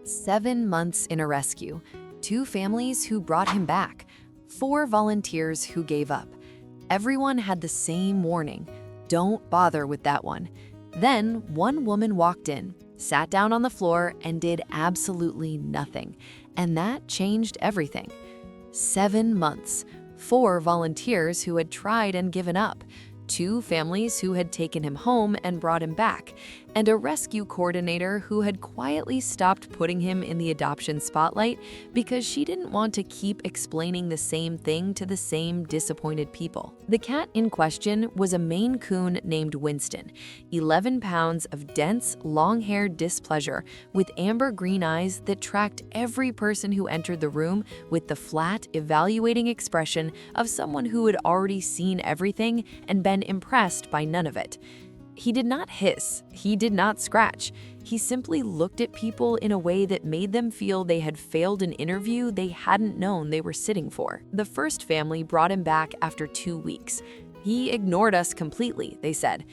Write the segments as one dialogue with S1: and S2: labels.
S1: 7 months in a rescue, 2 families who brought him back, 4 volunteers who gave up. Everyone had the same warning: don't bother with that one. Then one woman walked in, sat down on the floor, and did absolutely nothing. And that changed everything. 7 months, 4 volunteers who had tried and given up, 2 families who had taken him home and brought him back, and a rescue coordinator who had quietly stopped putting him in the adoption spotlight because she didn't want to keep explaining the same thing to the same disappointed people. The cat in question was a Maine Coon named Winston, 11 pounds of dense, long-haired displeasure with amber green eyes that tracked every person who entered the room with the flat, evaluating expression of someone who had already seen everything and been impressed by none of it. He did not hiss, he did not scratch. He simply looked at people in a way that made them feel they had failed an interview they hadn't known they were sitting for. The first family brought him back after 2 weeks. He ignored us completely, they said.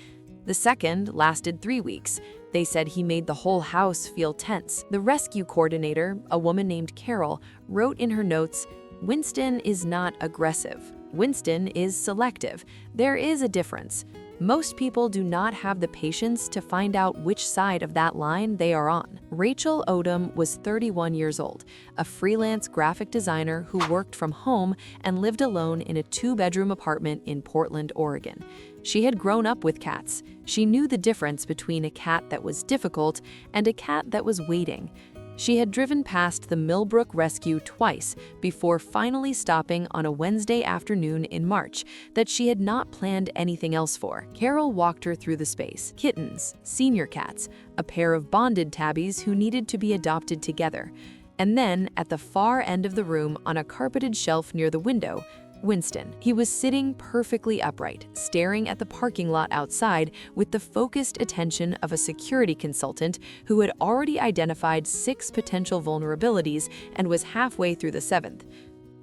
S1: The second lasted 3 weeks. They said he made the whole house feel tense. The rescue coordinator, a woman named Carol, wrote in her notes, "Winston is not aggressive. Winston is selective. There is a difference. Most people do not have the patience to find out which side of that line they are on." Rachel Odom was 31 years old, a freelance graphic designer who worked from home and lived alone in a 2-bedroom apartment in Portland, Oregon. She had grown up with cats. She knew the difference between a cat that was difficult and a cat that was waiting. She had driven past the Millbrook rescue twice before finally stopping on a Wednesday afternoon in March that she had not planned anything else for. Carol walked her through the space: kittens, senior cats, a pair of bonded tabbies who needed to be adopted together. And then, at the far end of the room on a carpeted shelf near the window, Winston. He was sitting perfectly upright, staring at the parking lot outside with the focused attention of a security consultant who had already identified 6 potential vulnerabilities and was halfway through the 7th.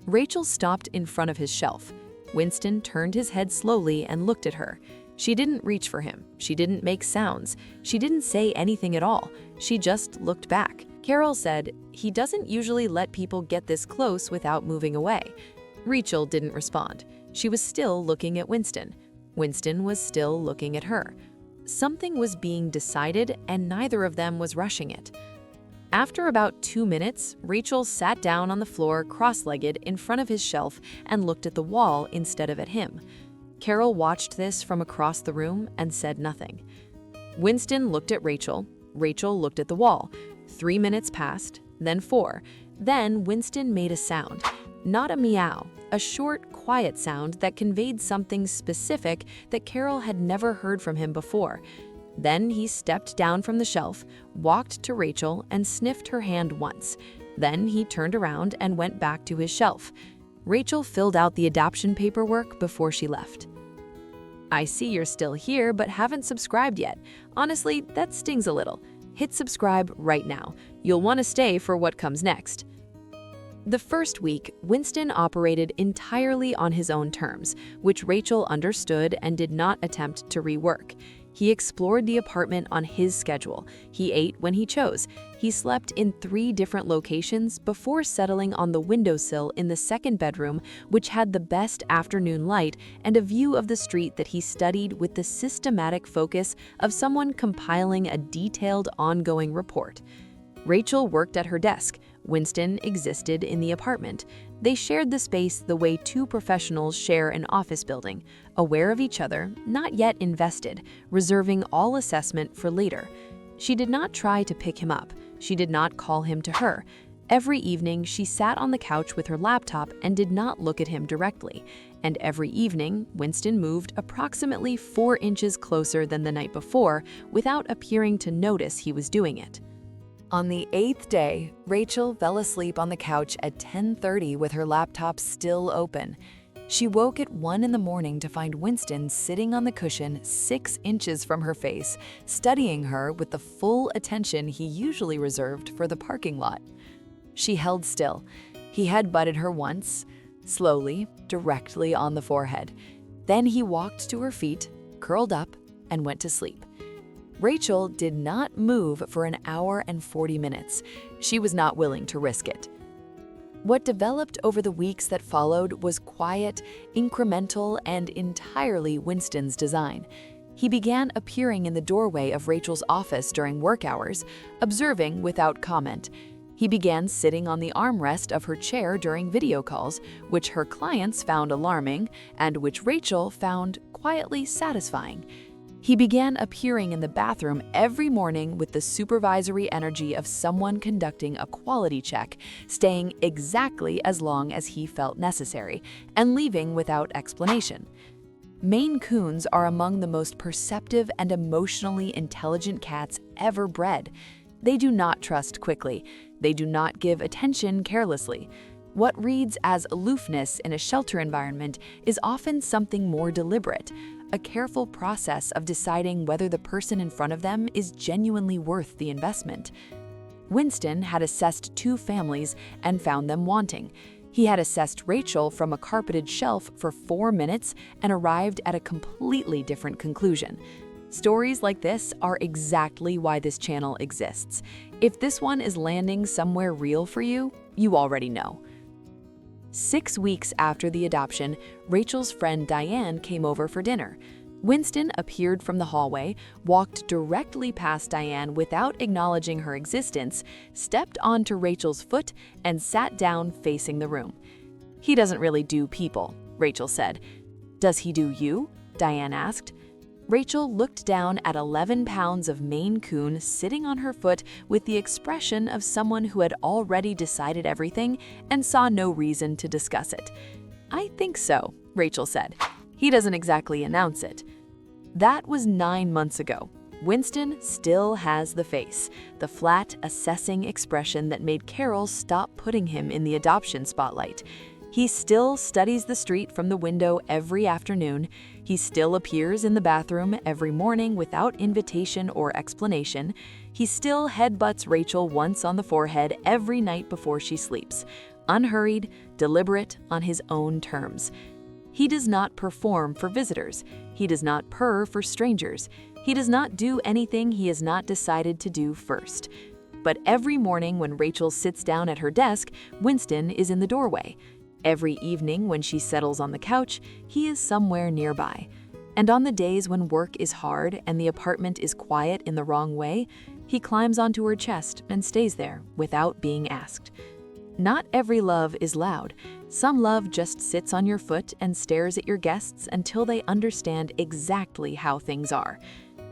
S1: Rachel stopped in front of his shelf. Winston turned his head slowly and looked at her. She didn't reach for him. She didn't make sounds. She didn't say anything at all. She just looked back. Carol said, "He doesn't usually let people get this close without moving away." Rachel didn't respond. She was still looking at Winston. Winston was still looking at her. Something was being decided, and neither of them was rushing it. After about 2 minutes, Rachel sat down on the floor cross-legged in front of his shelf and looked at the wall instead of at him. Carol watched this from across the room and said nothing. Winston looked at Rachel. Rachel looked at the wall. 3 minutes passed, then 4. Then Winston made a sound. Not a meow, a short, quiet sound that conveyed something specific that Carol had never heard from him before. Then he stepped down from the shelf, walked to Rachel, and sniffed her hand once. Then he turned around and went back to his shelf. Rachel filled out the adoption paperwork before she left. "I see you're still here but haven't subscribed yet. Honestly, that stings a little. Hit subscribe right now. You'll want to stay for what comes next." The first week, Winston operated entirely on his own terms, which Rachel understood and did not attempt to rework. He explored the apartment on his schedule. He ate when he chose. He slept in 3 different locations before settling on the windowsill in the 2nd bedroom, which had the best afternoon light and a view of the street that he studied with the systematic focus of someone compiling a detailed ongoing report. Rachel worked at her desk. Winston existed in the apartment. They shared the space the way 2 professionals share an office building, aware of each other, not yet invested, reserving all assessment for later. She did not try to pick him up. She did not call him to her. Every evening, she sat on the couch with her laptop and did not look at him directly. And every evening, Winston moved approximately 4 inches closer than the night before without appearing to notice he was doing it. On the 8th day, Rachel fell asleep on the couch at 10:30 with her laptop still open. She woke at 1 in the morning to find Winston sitting on the cushion 6 inches from her face, studying her with the full attention he usually reserved for the parking lot. She held still. He had butted her once, slowly, directly on the forehead. Then he walked to her feet, curled up, and went to sleep. Rachel did not move for an hour and 40 minutes. She was not willing to risk it. What developed over the weeks that followed was quiet, incremental, and entirely Winston's design. He began appearing in the doorway of Rachel's office during work hours, observing without comment. He began sitting on the armrest of her chair during video calls, which her clients found alarming and which Rachel found quietly satisfying. He began appearing in the bathroom every morning with the supervisory energy of someone conducting a quality check, staying exactly as long as he felt necessary, and leaving without explanation. Maine Coons are among the most perceptive and emotionally intelligent cats ever bred. They do not trust quickly. They do not give attention carelessly. What reads as aloofness in a shelter environment is often something more deliberate, a careful process of deciding whether the person in front of them is genuinely worth the investment. Winston had assessed 2 families and found them wanting. He had assessed Rachel from a carpeted shelf for 4 minutes and arrived at a completely different conclusion. Stories like this are exactly why this channel exists. If this one is landing somewhere real for you, you already know. 6 weeks after the adoption, Rachel's friend Diane came over for dinner. Winston appeared from the hallway, walked directly past Diane without acknowledging her existence, stepped onto Rachel's foot, and sat down facing the room. "He doesn't really do people," Rachel said. "Does he do you?" Diane asked. Rachel looked down at 11 pounds of Maine Coon sitting on her foot with the expression of someone who had already decided everything and saw no reason to discuss it. "I think so," Rachel said. "He doesn't exactly announce it." That was 9 months ago. Winston still has the face, the flat, assessing expression that made Carol stop putting him in the adoption spotlight. He still studies the street from the window every afternoon. He still appears in the bathroom every morning without invitation or explanation. He still headbutts Rachel once on the forehead every night before she sleeps, unhurried, deliberate, on his own terms. He does not perform for visitors. He does not purr for strangers. He does not do anything he has not decided to do first. But every morning when Rachel sits down at her desk, Winston is in the doorway. Every evening when she settles on the couch, he is somewhere nearby. And on the days when work is hard and the apartment is quiet in the wrong way, he climbs onto her chest and stays there without being asked. Not every love is loud. Some love just sits on your foot and stares at your guests until they understand exactly how things are.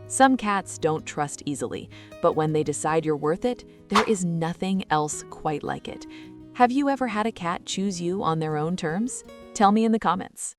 S1: Some cats don't trust easily, but when they decide you're worth it, there is nothing else quite like it. Have you ever had a cat choose you on their own terms? Tell me in the comments.